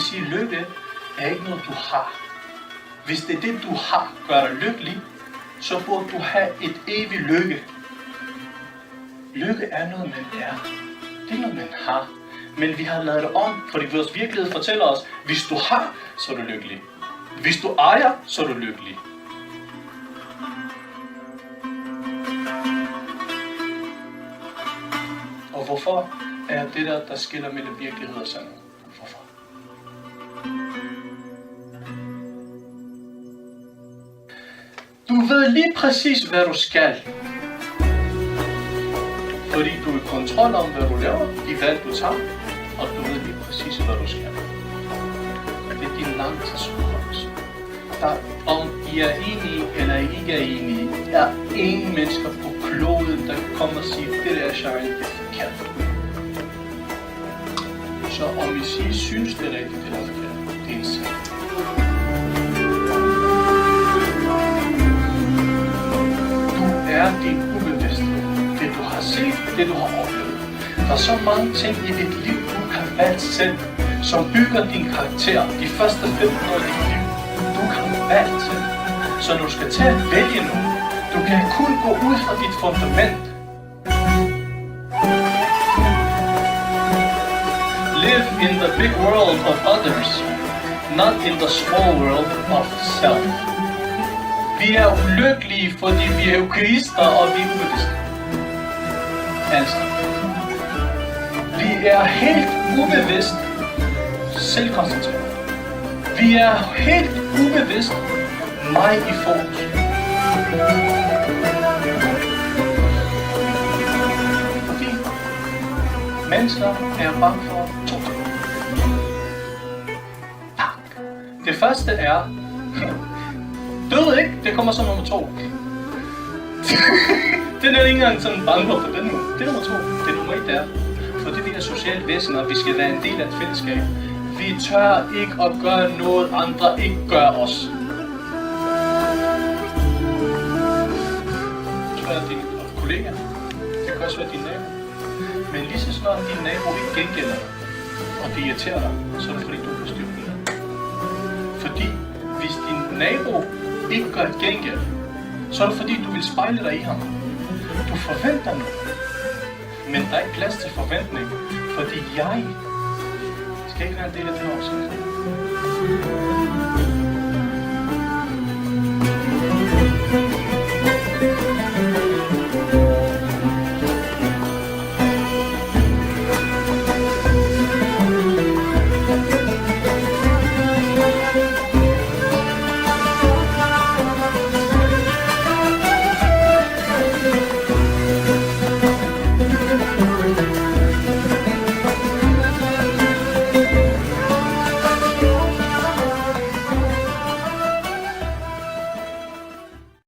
sige, at lykke er ikke noget, du har. Hvis det er det, du har, gør dig lykkelig, så burde du have et evigt lykke. Lykke er noget, man er. Det er noget, man har. Men vi har lavet det om, fordi vores virkelighed fortæller os, hvis du har, så er du lykkelig. Hvis du ejer, så er du lykkelig. Og hvorfor er det der skiller mellem virkelighed og sandhed? Hvorfor? Du ved lige præcis, hvad du skal. Fordi du er i kontrol om, hvad du laver, de valg, du tager, og du ved lige præcis, hvad du skal. Det er din langtidshukommelse. Om I er enige eller I ikke er enige, der er ingen mennesker på kloden, der kan komme og sige, det der Shine, det er forkert. Så om I siger, synes det er rigtigt, det er forkert, det er en sag. Du er din ubevidsthed. Det du har set, det du har oplevet. Der er så mange ting i dit liv, du kan valgt selv, som bygger din karakter. De første 15 år i dit liv, du kan valgt selv. Så når du skal til at vælge noget, du kan kun gå ud fra dit fundament. Live in the big world of others, not in the small world of self. Vi er ulykkelige, fordi vi er egoister og vi er ubevidste. Altså, vi er helt ubevidst selvkoncentreret. Vi er helt ubevidst mig i fokus. Fordi mennesker er bange for to ting. Det første er død, ikke? Det kommer som nummer 2. Det er ikke engang sådan bange for den måde. Det er nummer 2. Det er nummer 1 der. Fordi vi er sociale væsener, vi skal være en del af et fællesskab. Vi tør ikke at gøre noget, andre ikke gør os. Det kan være dine kollegaer. Det kan også være dine nabo. Men lige så snart din nabo ikke gengælder dig, og det irriterer dig, så er det fordi, du er forstyrret. Fordi hvis din nabo ikke gør et gengæld, så er det fordi, du vil spejle dig i ham. Du forventer noget. Men der er ikke plads til forventning, fordi jeg skal ikke være en del af det her opsæt.